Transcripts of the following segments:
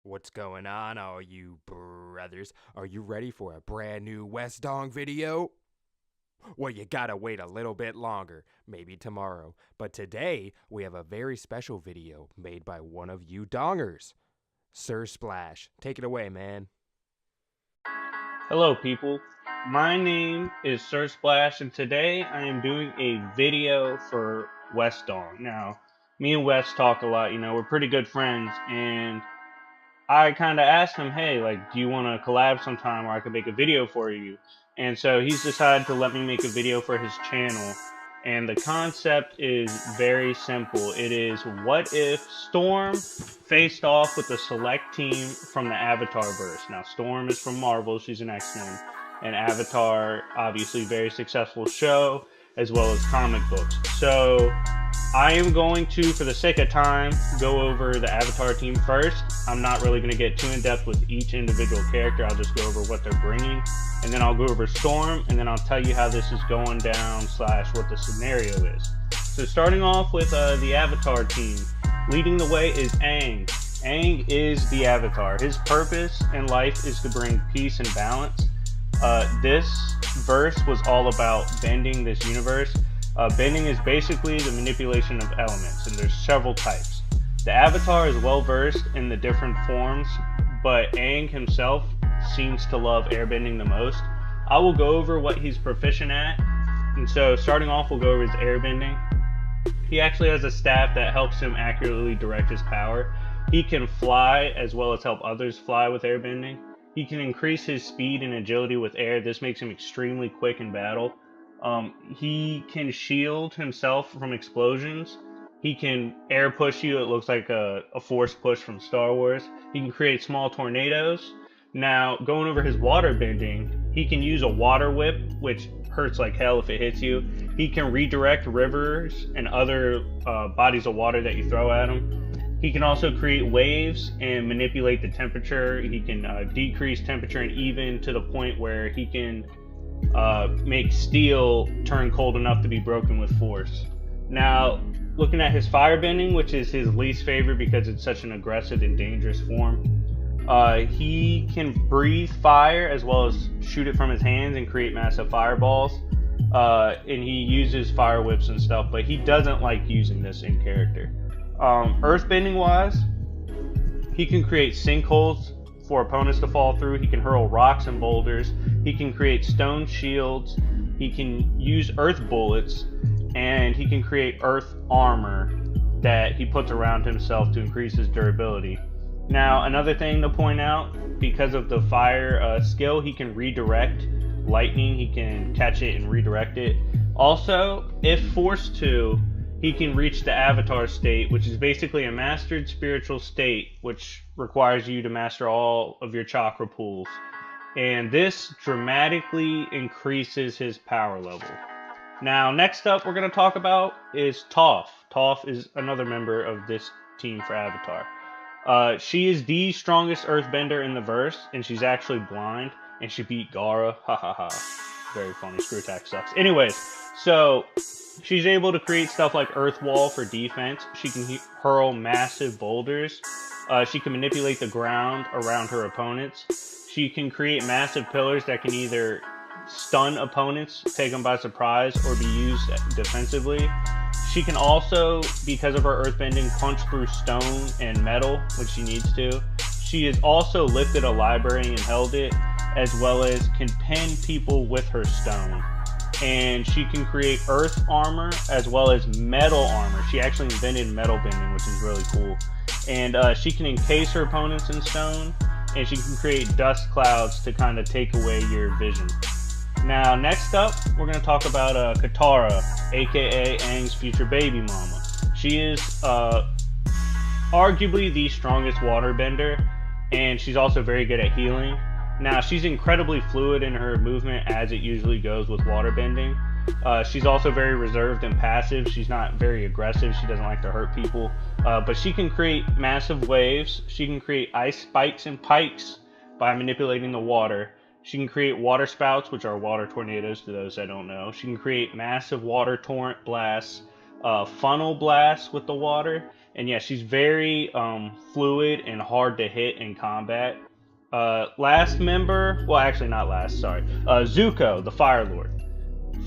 What's going on, all you brothers? Are you ready for a brand new WesDONG video? Well, you gotta wait a little bit longer, maybe tomorrow. But today, we have a very special video made by one of you dongers. Sir Splash, take it away, man. Hello people, my name is Sir Splash and today I am doing a video for WesDONG. Now, me and Wes talk a lot, we're pretty good friends, and I kind of asked him, hey, like, do you want to collab sometime where I could make a video for you? And so he's decided to let me make a video for his channel. And the concept is very simple. It is, what if Storm faced off with a select team from the Avatar verse? Now, Storm is from Marvel. She's an X-Men. And Avatar, obviously, very successful show, as well as comic books. So I am going to, for the sake of time, go over the Avatar team first. I'm not really going to get too in depth with each individual character. I'll just go over what they're bringing, and then I'll go over Storm, and then I'll tell you how this is going down / what the scenario is. So starting off with the Avatar team, leading the way is Aang. Aang is the Avatar. His purpose in life is to bring peace and balance. This verse was all about bending this universe. Bending is basically the manipulation of elements, and there's several types. The Avatar is well versed in the different forms, but Aang himself seems to love airbending the most. I will go over what he's proficient at, and so starting off we'll go over his airbending. He actually has a staff that helps him accurately direct his power. He can fly as well as help others fly with airbending. He can increase his speed and agility with air. This makes him extremely quick in battle. He can shield himself from explosions. He can air push you. It looks like a force push from Star Wars. He can create small tornadoes. Now, going over his water bending, he can use a water whip, which hurts like hell if it hits you. He can redirect rivers and other bodies of water that you throw at him. He can also create waves and manipulate the temperature. He can decrease temperature and even to the point where he can make steel turn cold enough to be broken with force. Now, looking at his firebending, which is his least favorite because it's such an aggressive and dangerous form, he can breathe fire as well as shoot it from his hands and create massive fireballs. And he uses fire whips and stuff, but he doesn't like using this in character. Earthbending wise, he can create sinkholes for opponents to fall through. He can hurl rocks and boulders. He can create stone shields. He can use earth bullets, and he can create earth armor that he puts around himself to increase his durability. Now, another thing to point out, because of the fire skill, he can redirect lightning. He can catch it and redirect it. Also, if forced to, he can reach the Avatar state, which is basically a mastered spiritual state, which requires you to master all of your chakra pools. And this dramatically increases his power level. Now, next up we're going to talk about is Toph. Toph is another member of this team for Avatar. She is the strongest earthbender in the verse, and she's actually blind, and she beat Gaara. Ha ha ha. Very funny. Screw attack sucks. Anyways, so she's able to create stuff like Earth Wall for defense. She can hurl massive boulders. She can manipulate the ground around her opponents. She can create massive pillars that can either stun opponents, take them by surprise, or be used defensively. She can also, because of her earthbending, punch through stone and metal when she needs to. She has also lifted a library and held it, as well as can pin people with her stone. And she can create earth armor as well as metal armor. She actually invented metal bending, which is really cool. And she can encase her opponents in stone, and she can create dust clouds to kind of take away your vision. Now, next up, we're going to talk about Katara, aka Aang's future baby mama. She is arguably the strongest waterbender, and she's also very good at healing. Now, she's incredibly fluid in her movement, as it usually goes with waterbending. She's also very reserved and passive. She's not very aggressive. She doesn't like to hurt people. But she can create massive waves. She can create ice spikes and pikes by manipulating the water. She can create water spouts, which are water tornadoes to those that don't know. She can create massive water torrent blasts, funnel blasts with the water, And yeah, she's very fluid and hard to hit in combat. Last member, well, actually not last. Sorry, Zuko, the Fire Lord.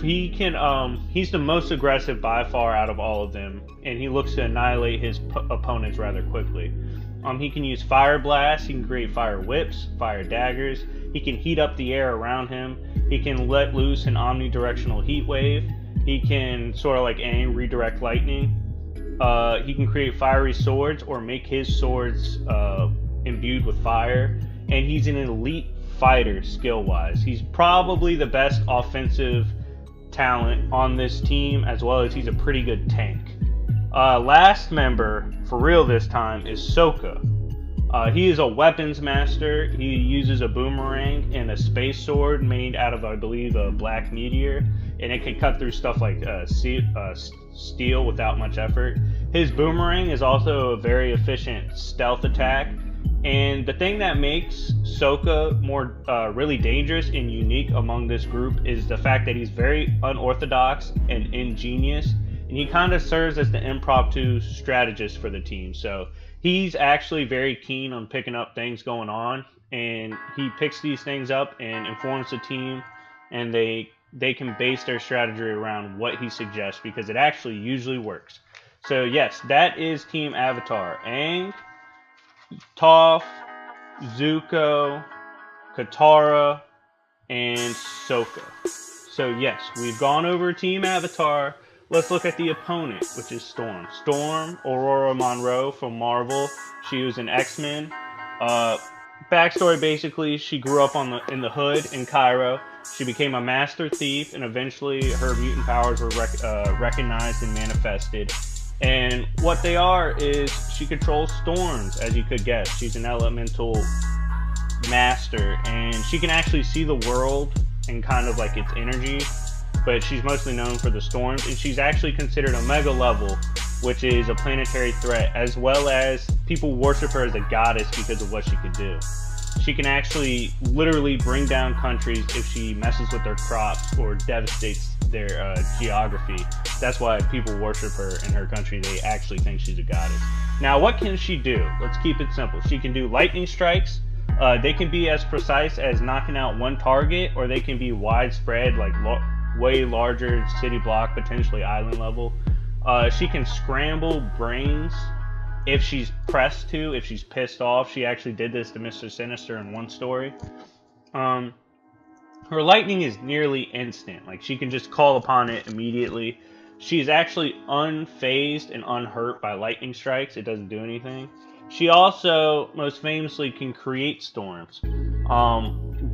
He's the most aggressive by far out of all of them, and he looks to annihilate his opponents rather quickly. He can use fire blasts, he can create fire whips, fire daggers, he can heat up the air around him, he can let loose an omnidirectional heat wave, he can sort of like Aang redirect lightning, he can create fiery swords or make his swords imbued with fire, and he's an elite fighter skill-wise. He's probably the best offensive talent on this team, as well as he's a pretty good tank. Last member, for real this time, is Sokka. He is a weapons master. He uses a boomerang and a space sword made out of, I believe, a black meteor, and it can cut through stuff like steel without much effort. His boomerang is also a very efficient stealth attack, and the thing that makes Sokka more really dangerous and unique among this group is the fact that he's very unorthodox and ingenious, and he kind of serves as the impromptu strategist for the team. So he's actually very keen on picking up things going on, and he picks these things up and informs the team, and they can base their strategy around what he suggests, because it actually usually works. So yes, that is Team Avatar. Aang, Toph, Zuko, Katara, and Sokka. So yes, we've gone over Team Avatar. Let's look at the opponent, which is Storm. Storm, Aurora Monroe from Marvel. She was an X-Men. Backstory, basically, she grew up in the hood in Cairo. She became a master thief, and eventually her mutant powers were recognized and manifested. And what they are is she controls storms, as you could guess. She's an elemental master, and she can actually see the world and kind of like its energy, but she's mostly known for the storms, and she's actually considered a mega level, which is a planetary threat, as well as people worship her as a goddess because of what she can do. She can actually literally bring down countries if she messes with their crops or devastates their geography. That's why people worship her in her country. They actually think she's a goddess. Now, what can she do? Let's keep it simple. She can do lightning strikes. They can be as precise as knocking out one target, or they can be widespread, like way larger city block, potentially island level. She can scramble brains if she's pressed to, if she's pissed off. She actually did this to Mr. Sinister in one story. Her lightning is nearly instant. Like, she can just call upon it immediately. She's actually unfazed and unhurt by lightning strikes. It doesn't do anything. She also, most famously, can create storms.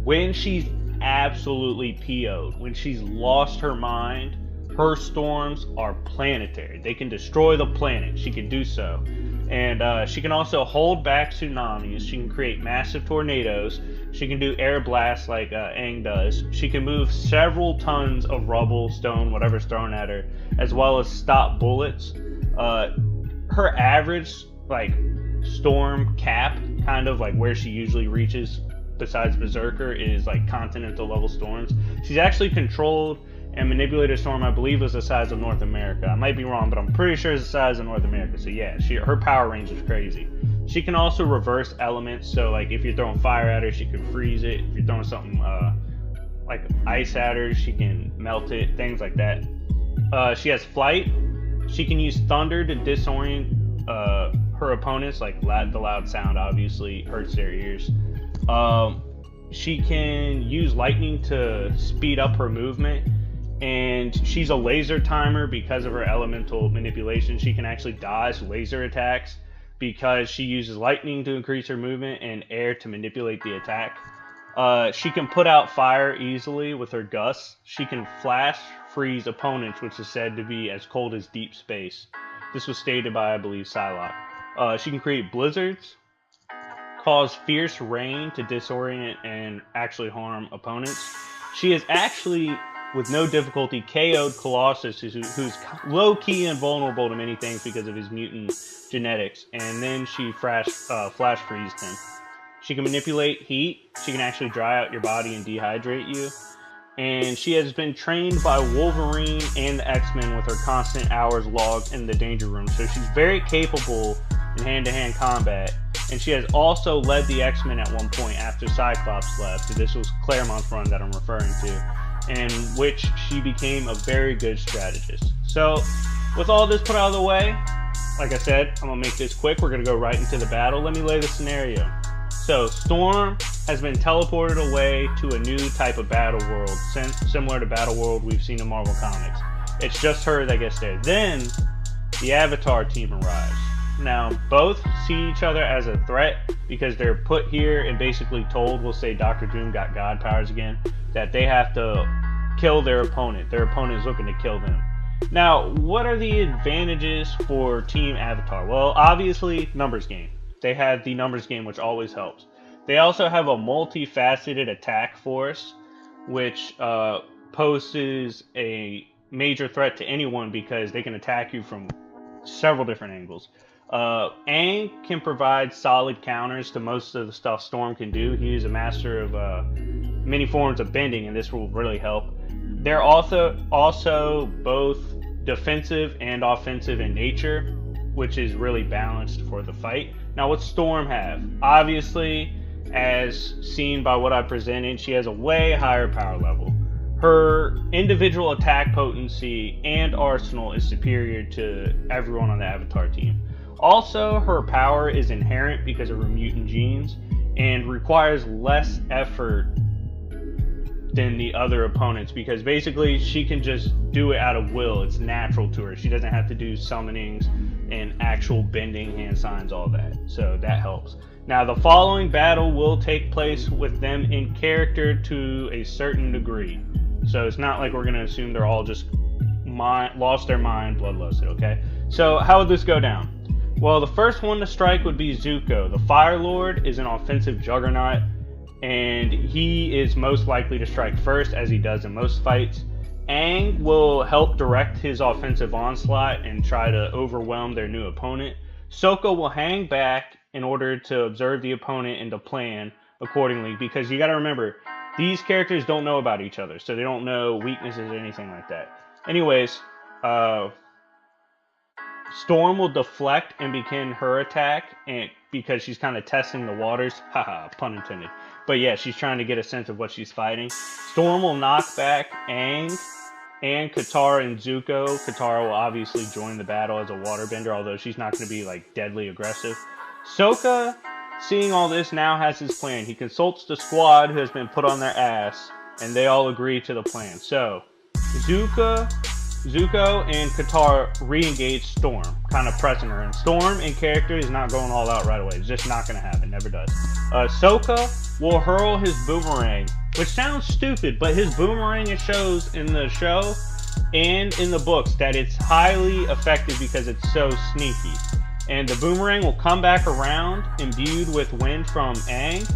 When she's absolutely PO'd, when she's lost her mind, her storms are planetary. They can destroy the planet. She can do so. And she can also hold back tsunamis. She can create massive tornadoes. She can do air blasts like Aang does. She can move several tons of rubble, stone, whatever's thrown at her, as well as stop bullets. Her average, like, storm cap, kind of like where she usually reaches besides Berserker, is like continental level storms. She's actually controlled and manipulated a storm, I believe, was the size of North America. I might be wrong, but I'm pretty sure it's the size of North America. So yeah, her power range is crazy. She can also reverse elements, so like if you're throwing fire at her, she can freeze it. If you're throwing something like ice at her, she can melt it, things like that. She has flight. She can use thunder to disorient her opponents, like the loud sound obviously hurts their ears. She can use lightning to speed up her movement, and she's a laser timer because of her elemental manipulation. She can actually dodge laser attacks because she uses lightning to increase her movement and air to manipulate the attack. She can put out fire easily with her gusts. She can flash freeze opponents, which is said to be as cold as deep space. This was stated by, I believe, Psylocke. She can create blizzards, cause fierce rain to disorient and actually harm opponents. She has actually, with no difficulty, KO'd Colossus, who's low-key invulnerable to many things because of his mutant genetics, and then she flash freezed him. She can manipulate heat. She can actually dry out your body and dehydrate you. and she has been trained by Wolverine and the X-Men with her constant hours logged in the danger room. So she's very capable in hand-to-hand combat, and she has also led the X-Men at one point after Cyclops left. This was Claremont's run that I'm referring to, in which she became a very good strategist. So with all this put out of the way, like I said, I'm going to make this quick. We're going to go right into the battle. Let me lay the scenario. So Storm has been teleported away to a new type of battle world, similar to Battle World we've seen in Marvel Comics. It's just her that gets there. Then the Avatar team arrives. Now, both see each other as a threat because they're put here and basically told, we'll say Dr. Doom got God powers again, that they have to kill their opponent. Their opponent is looking to kill them. Now, what are the advantages for Team Avatar? Well, obviously, numbers game. They have the numbers game, which always helps. They also have a multifaceted attack force, which poses a major threat to anyone because they can attack you from several different angles. Aang can provide solid counters to most of the stuff Storm can do. He is a master of many forms of bending, and this will really help. They're also both defensive and offensive in nature, which is really balanced for the fight. Now, what's Storm have? Obviously, as seen by what I presented, she has a way higher power level. Her individual attack potency and arsenal is superior to everyone on the Avatar team. Also, her power is inherent because of her mutant genes and requires less effort than the other opponents because basically she can just do it out of will. It's natural to her. She doesn't have to do summonings and actual bending, hand signs, all that. So that helps. Now, the following battle will take place with them in character to a certain degree. So it's not like we're going to assume they're all just lost their mind, bloodlusted, okay? So how would this go down? Well, the first one to strike would be Zuko. The Fire Lord is an offensive juggernaut, and he is most likely to strike first, as he does in most fights. Aang will help direct his offensive onslaught and try to overwhelm their new opponent. Sokka will hang back in order to observe the opponent and to plan accordingly, because you got to remember, these characters don't know about each other, so they don't know weaknesses or anything like that. Anyways, Storm will deflect and begin her attack, and because she's kind of testing the waters. Haha, pun intended. But yeah, she's trying to get a sense of what she's fighting. Storm will knock back Aang and Katara and Zuko. Katara will obviously join the battle as a waterbender, although she's not going to be like deadly aggressive. Sokka, seeing all this, now has his plan. He consults the squad who has been put on their ass, and they all agree to the plan. So, Zuko and Katara re-engage Storm, kind of pressing her. And Storm in character is not going all out right away. It's just not going to happen. Never does. Sokka will hurl his boomerang, which sounds stupid, but his boomerang, it shows in the show and in the books that it's highly effective because it's so sneaky. And the boomerang will come back around imbued with wind from Aang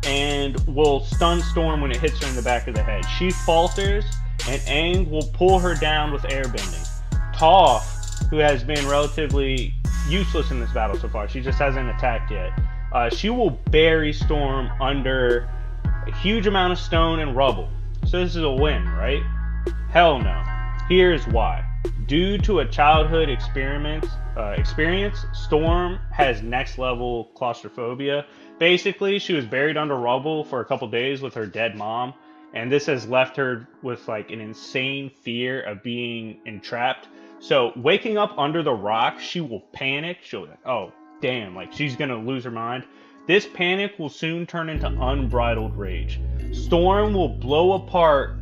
and will stun Storm when it hits her in the back of the head. She falters, and Aang will pull her down with airbending. Toph, who has been relatively useless in this battle so far, she just hasn't attacked yet, she will bury Storm under a huge amount of stone and rubble. So this is a win, right? Hell no. Here's why. Due to a childhood experience, Storm has next level claustrophobia. Basically, she was buried under rubble for a couple days with her dead mom, and this has left her with like an insane fear of being entrapped. So waking up under the rock, she will panic. She'll be like, oh damn, like she's gonna lose her mind. This panic will soon turn into unbridled rage. Storm will blow apart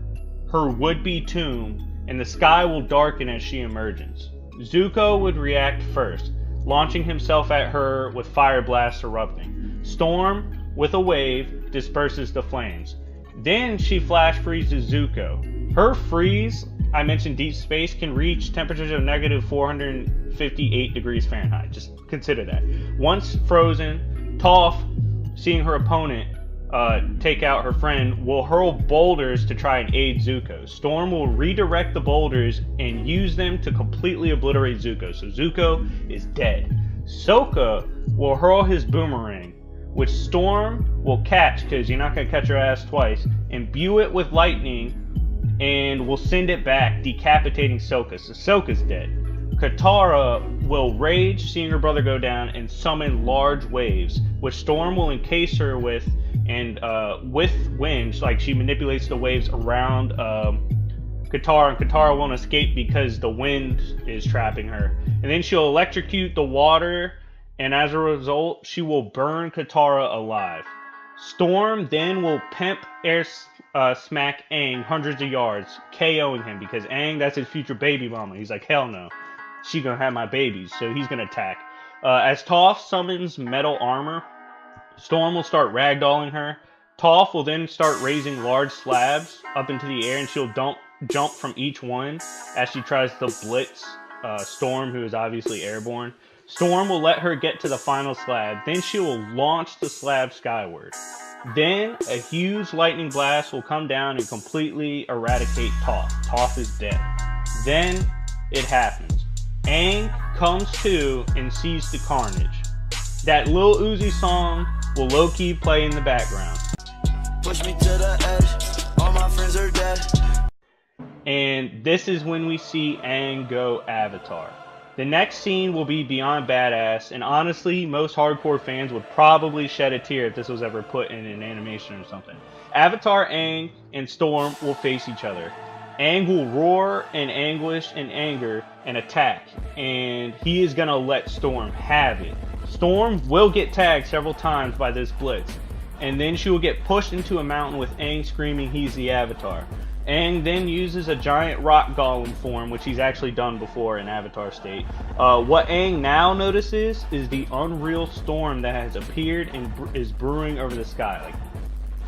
her would-be tomb, and the sky will darken as she emerges. Zuko would react first, launching himself at her with fire blasts erupting. Storm, with a wave, disperses the flames. Then she flash freezes Zuko. Her freeze, I mentioned deep space, can reach temperatures of negative 458 degrees Fahrenheit. Just consider that. Once frozen, Toph, seeing her opponent take out her friend, will hurl boulders to try and aid Zuko. Storm will redirect the boulders and use them to completely obliterate Zuko. So Zuko is dead. Sokka will hurl his boomerang, which Storm will catch, because you're not going to catch her ass twice, imbue it with lightning, and will send it back, decapitating Sokka. So Sokka's dead. Katara will rage, seeing her brother go down, and summon large waves, which Storm will encase her with, and with wind, like she manipulates the waves around Katara, and Katara won't escape because the wind is trapping her. And then she'll electrocute the water, and as a result, she will burn Katara alive. Storm then will pimp air smack Aang hundreds of yards, KOing him because Aang, that's his future baby mama. He's like, hell no, she gonna have my babies, so he's gonna attack. As Toph summons metal armor, Storm will start ragdolling her. Toph will then start raising large slabs up into the air, and she'll jump from each one as she tries to blitz Storm, who is obviously airborne. Storm will let her get to the final slab, then she will launch the slab skyward. Then a huge lightning blast will come down and completely eradicate Toph. Toph is dead. Then it happens. Aang comes to and sees the carnage. That Lil Uzi song will low-key play in the background. Push me to the edge, all my friends are dead. And this is when we see Aang go Avatar. The next scene will be beyond badass, and honestly, most hardcore fans would probably shed a tear if this was ever put in an animation or something. Avatar Aang and Storm will face each other. Aang will roar in anguish and anger and attack, and he is gonna let Storm have it. Storm will get tagged several times by this blitz, and then she will get pushed into a mountain with Aang screaming he's the Avatar. Aang then uses a giant rock golem form, which he's actually done before in Avatar state. What Aang now notices is the unreal storm that has appeared and is brewing over the sky. Like,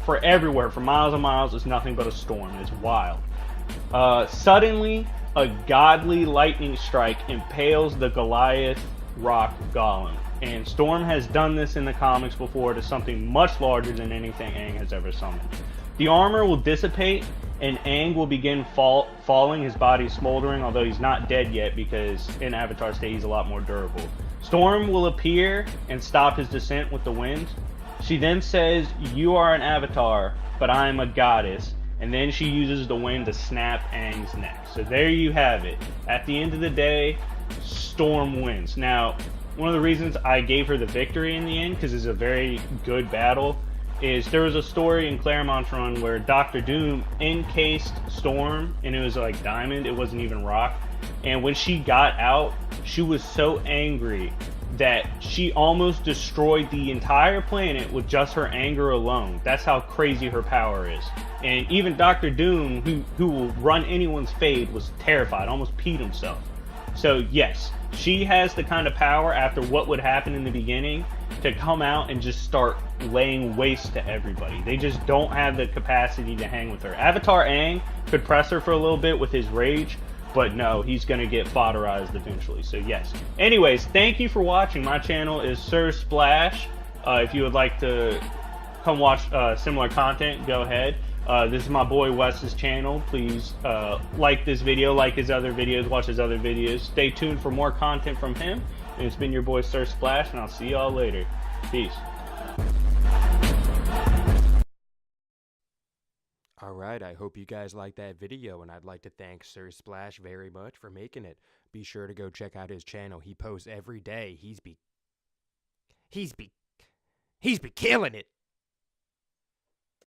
for everywhere, for miles and miles, it's nothing but a storm. It's wild. Suddenly, a godly lightning strike impales the Goliath rock golem. And Storm has done this in the comics before to something much larger than anything Aang has ever summoned. The armor will dissipate, and Aang will begin falling, his body smoldering, although he's not dead yet because in Avatar state he's a lot more durable. Storm will appear and stop his descent with the wind. She then says, "You are an Avatar, but I am a goddess," and then she uses the wind to snap Aang's neck. So there you have it. At the end of the day, Storm wins. Now, one of the reasons I gave her the victory in the end, because it's a very good battle, is there was a story in Claremont's run where Dr. Doom encased Storm, and it was like diamond, it wasn't even rock. And when she got out, she was so angry that she almost destroyed the entire planet with just her anger alone. That's how crazy her power is. And even Dr. Doom, who will run anyone's fade, was terrified, almost peed himself. So yes, she has the kind of power after what would happen in the beginning to come out and just start laying waste to everybody. They just don't have the capacity to hang with her. Avatar Aang could press her for a little bit with his rage, but no, he's going to get fodderized eventually. So yes. Anyways, thank you for watching. My channel is Sir Splash. If you would like to come watch similar content, go ahead. This is my boy Wes's channel. Please like this video, like his other videos, watch his other videos. Stay tuned for more content from him. And it's been your boy Sir Splash, and I'll see y'all later. Peace. Alright, I hope you guys liked that video, and I'd like to thank Sir Splash very much for making it. Be sure to go check out his channel. He posts every day. He's be killing it.